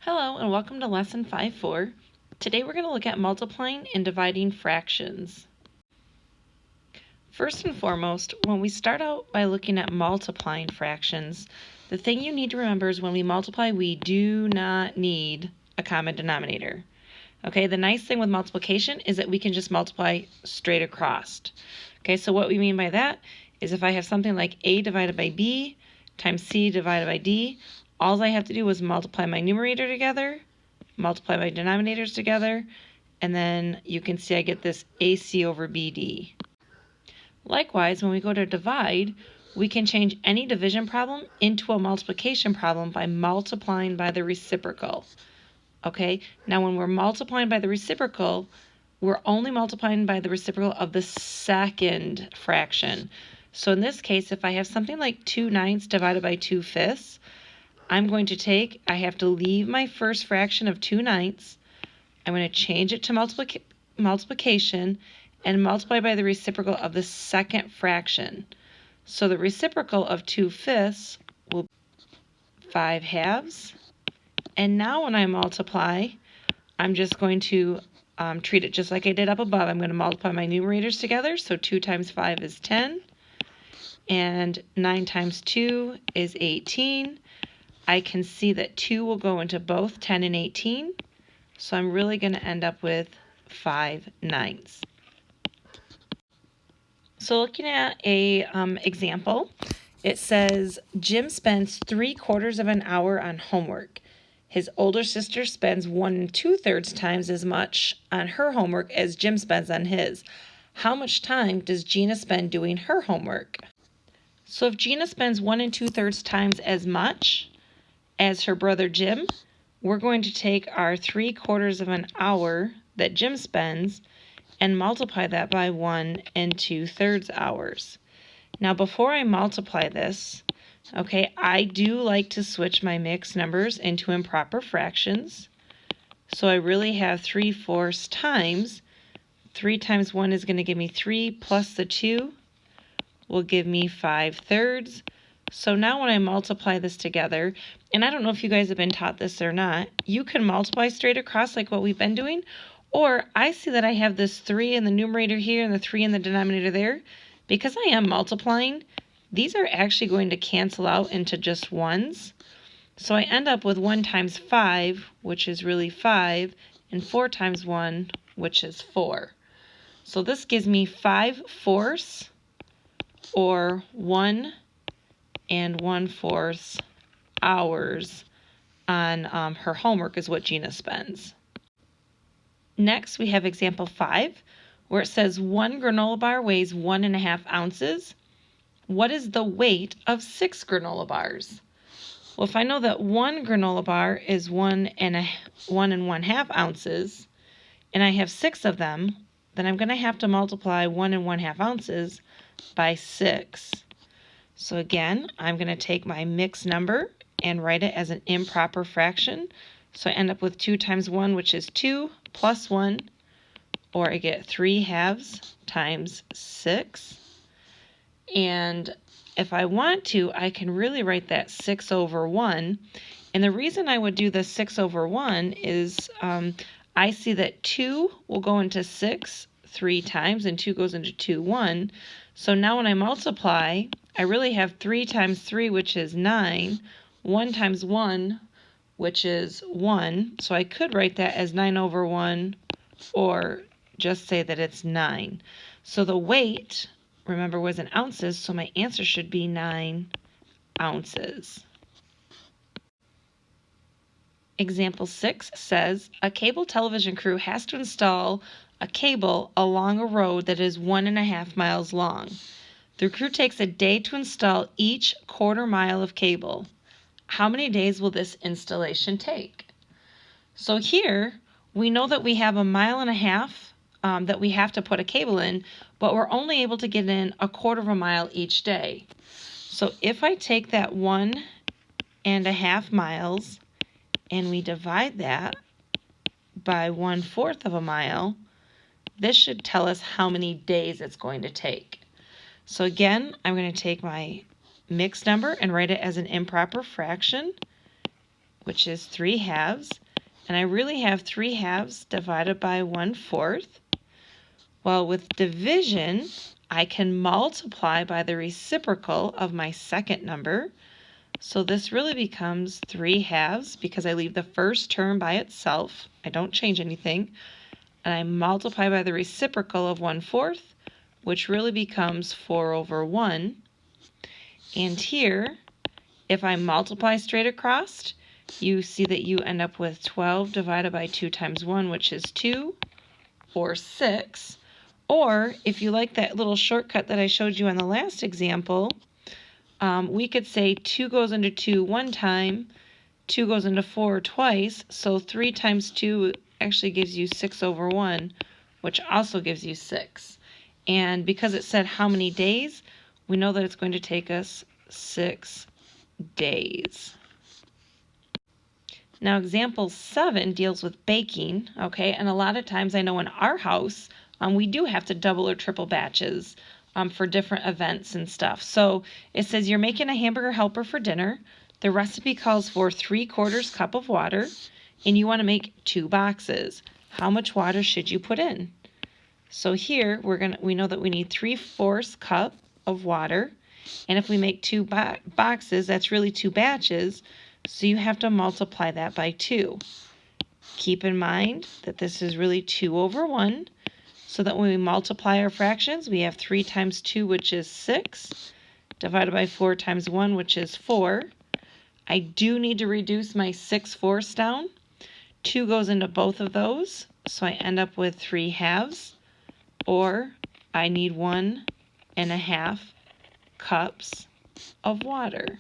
Hello and welcome to Lesson 5-4. Today we're going to look at multiplying and dividing fractions. First and foremost, when we start out by looking at multiplying fractions, the thing you need to remember is when we multiply, we do not need a common denominator. Okay, the nice thing with multiplication is that we can just multiply straight across. Okay, so what we mean by that is if I have something like A divided by B times C divided by D, all I have to do is multiply my numerator together, multiply my denominators together, and then you can see I get this AC over BD. Likewise, when we go to divide, we can change any division problem into a multiplication problem by multiplying by the reciprocal. Okay, now when we're multiplying by the reciprocal, we're only multiplying by the reciprocal of the second fraction. So in this case, if I have something like 2/9 divided by 2/5, I have to leave my first fraction of 2/9. I'm going to change it to multiplication and multiply by the reciprocal of the second fraction. So the reciprocal of 2/5 will be 5/2. And now when I multiply, I'm just going to treat it just like I did up above. I'm going to multiply my numerators together. So 2 times 5 is 10. And 9 times 2 is 18. I can see that 2 will go into both 10 and 18. So I'm really going to end up with 5/9. So looking at a example, it says Jim spends 3/4 of an hour on homework. His older sister spends 1 2/3 times as much on her homework as Jim spends on his. How much time does Gina spend doing her homework? So if Gina spends 1 2/3 times as much as her brother Jim, we're going to take our 3/4 of an hour that Jim spends and multiply that by 1 2/3 hours. Now before I multiply this, okay, I do like to switch my mixed numbers into improper fractions. So I really have 3/4 times. 3 times 1 is going to give me 3 plus the 2 will give me 5/3. So now when I multiply this together, and I don't know if you guys have been taught this or not, you can multiply straight across like what we've been doing, or I see that I have this 3 in the numerator here and the 3 in the denominator there. Because I am multiplying, these are actually going to cancel out into just ones. So I end up with 1 times 5, which is really 5, and 4 times 1, which is 4. So this gives me 5/4, or 1 1/4 hours on her homework is what Gina spends. Next, we have example 5, where it says 1 granola bar weighs 1.5 ounces. What is the weight of 6 granola bars? Well, if I know that 1 granola bar is 1 1/2 ounces, and I have 6 of them, then I'm going to have to multiply 1 1/2 ounces by 6. So again, I'm going to take my mixed number and write it as an improper fraction. So I end up with 2 times 1, which is 2, plus 1, or I get 3/2 times 6. And if I want to, I can really write that 6 over 1. And the reason I would do the 6 over 1 is I see that 2 will go into 6 3 times, and 2 goes into 2 1. So now when I multiply, I really have 3 times 3, which is 9, 1 times 1, which is 1. So I could write that as 9 over 1, or just say that it's 9. So the weight, remember, was in ounces, so my answer should be 9 ounces. Example 6 says, a cable television crew has to install a cable along a road that is 1.5 miles long. The crew takes a day to install each 1/4 mile of cable. How many days will this installation take? So here, we know that we have 1.5 miles that we have to put a cable in, but we're only able to get in 1/4 mile each day. So if I take that 1.5 miles and we divide that by 1/4 mile, this should tell us how many days it's going to take. So again, I'm going to take my mixed number and write it as an improper fraction. which is 3 halves, and I really have 3 halves divided by 1/4. Well, with division, I can multiply by the reciprocal of my second number. So this really becomes 3 halves because I leave the first term by itself. I don't change anything. And I multiply by the reciprocal of 1/4, which really becomes 4/1. And here, if I multiply straight across, you see that you end up with 12 divided by 2 times 1, which is 2, or 6. Or if you like that little shortcut that I showed you on the last example, we could say 2 goes into 2 one time, 2 goes into 4 twice, so 3 times 2 actually gives you 6/1, which also gives you 6. And because it said how many days, we know that it's going to take us 6 days. Now example 7 deals with baking, okay, and a lot of times I know in our house we do have to double or triple batches for different events and stuff. So it says you're making a hamburger helper for dinner. The recipe calls for 3/4 cup of water, and you want to make 2 boxes. How much water should you put in? So here we know that we need 3/4 cup of water, and if we make 2 boxes, that's really 2 batches. So you have to multiply that by 2. Keep in mind that this is really 2/1, so that when we multiply our fractions, we have 3 times 2, which is 6, divided by 4 times 1, which is 4. I do need to reduce my 6/4 down. 2 goes into both of those, so I end up with 3 halves, or I need 1.5 cups of water.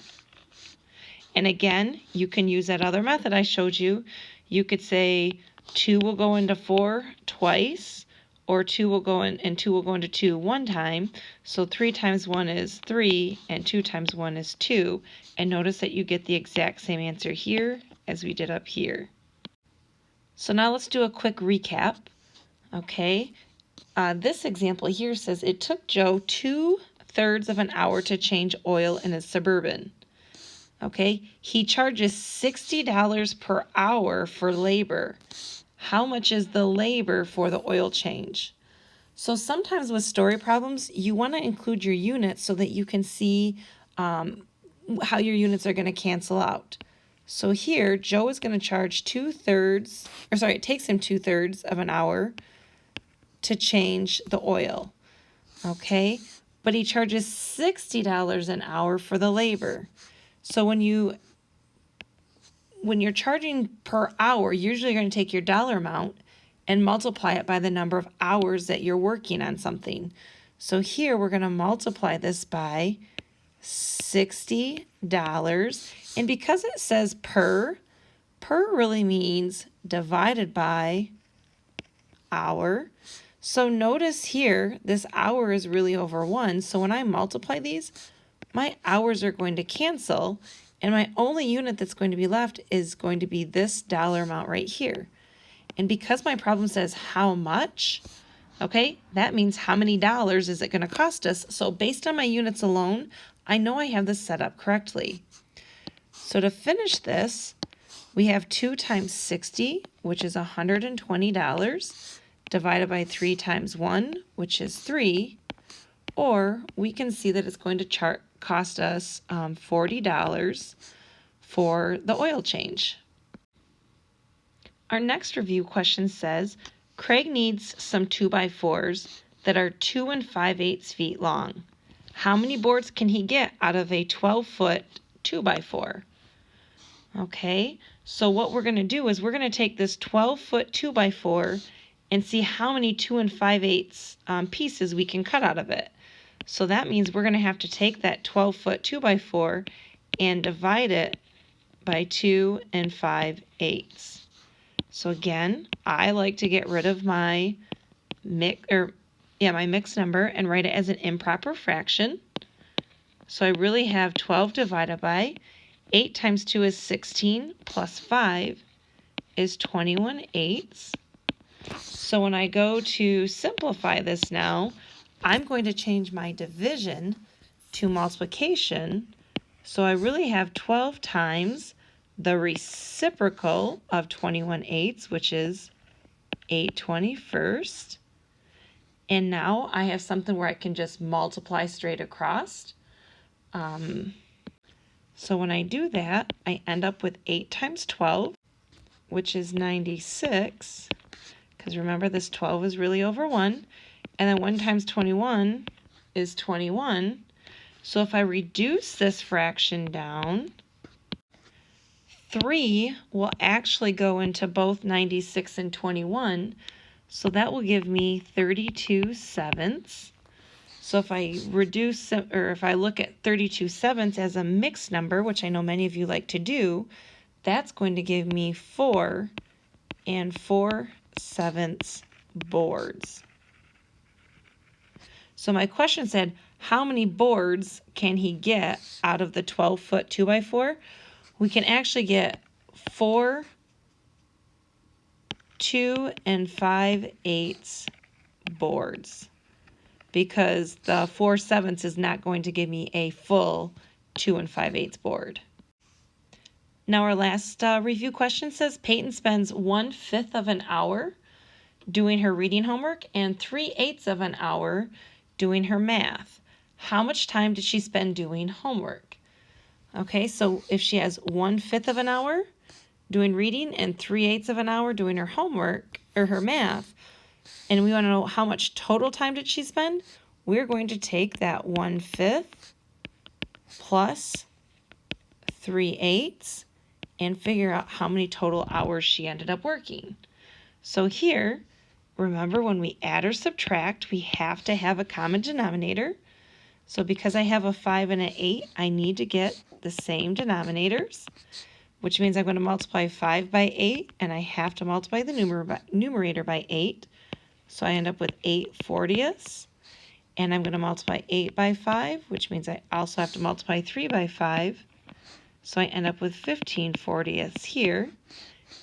And again, you can use that other method I showed you. You could say 2 will go into 4 twice, or 2 will go in, and 2 will go into 2 one time. So 3 times 1 is 3, and 2 times 1 is 2. And notice that you get the exact same answer here as we did up here. So now let's do a quick recap. Okay, this example here says it took Joe 2/3 of an hour to change oil in his Suburban. Okay, he charges $60 per hour for labor. How much is the labor for the oil change? So sometimes with story problems, you want to include your units so that you can see how your units are going to cancel out. So here, Joe is going to charge it takes him 2/3 of an hour to change the oil. Okay, but he charges $60 an hour for the labor. So when you're charging per hour, usually you're going to take your dollar amount and multiply it by the number of hours that you're working on something. So here we're going to multiply this by $60. And because it says per really means divided by hour. So notice here, this hour is really over 1. So when I multiply these, my hours are going to cancel, and my only unit that's going to be left is going to be this dollar amount right here. And because my problem says how much, okay, that means how many dollars is it going to cost us. So based on my units alone, I know I have this set up correctly. So to finish this, we have 2 times 60, which is $120, divided by 3 times 1, which is 3, or we can see that it's going to cost us $40 for the oil change. Our next review question says, Craig needs some 2x4s that are 2 5/8 feet long. How many boards can he get out of a 12-foot 2x4? Okay, so what we're going to do is we're going to take this 12-foot 2x4 and see how many 2 5/8 pieces we can cut out of it. So that means we're going to have to take that 12-foot 2x4 and divide it by 2 5/8. So again, I like to get rid of my mixed number and write it as an improper fraction. So I really have 12 divided by 8 times 2 is 16 plus 5 is 21/8. So when I go to simplify this now, I'm going to change my division to multiplication. So I really have 12 times the reciprocal of 21/8, which is 8/21. And now I have something where I can just multiply straight across. So when I do that, I end up with 8 times 12, which is 96, because remember this 12 is really over 1, and then 1 times 21 is 21. So if I reduce this fraction down, 3 will actually go into both 96 and 21, so that will give me 32/7. So if I reduce, or if I look at 32/7 as a mixed number, which I know many of you like to do, that's going to give me 4 4/7 boards. So my question said, how many boards can he get out of the 12-foot 2x4? We can actually get 4 2 5/8 boards, because the 4/7 is not going to give me a full 2 5/8 board. Now our last review question says Peyton spends 1/5 of an hour doing her reading homework and 3/8 of an hour doing her math. How much time did she spend doing homework? Okay, so if she has 1/5 of an hour doing reading and 3/8 of an hour doing her homework or her math, and we want to know how much total time did she spend, we're going to take that 1/5 plus 3/8 and figure out how many total hours she ended up working. So here, remember when we add or subtract, we have to have a common denominator. So because I have a 5 and an 8, I need to get the same denominators, which means I'm going to multiply 5 by 8, and I have to multiply the numerator by 8. So I end up with 8/40, and I'm going to multiply 8 by 5, which means I also have to multiply 3 by 5. So I end up with 15/40 here.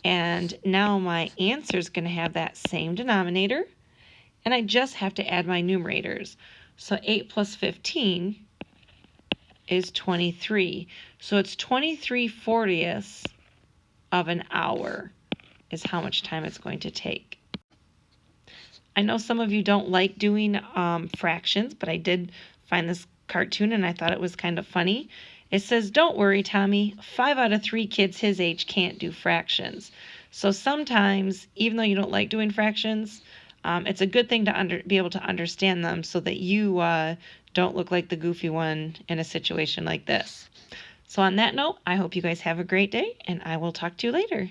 And now my answer is going to have that same denominator, and I just have to add my numerators. So 8 plus 15 is 23. So it's 23/40 of an hour is how much time it's going to take. I know some of you don't like doing fractions, but I did find this cartoon and I thought it was kind of funny. It says, "Don't worry, Tommy, 5 out of 3 kids his age can't do fractions." So sometimes, even though you don't like doing fractions, it's a good thing to be able to understand them so that you don't look like the goofy one in a situation like this. So on that note, I hope you guys have a great day, and I will talk to you later.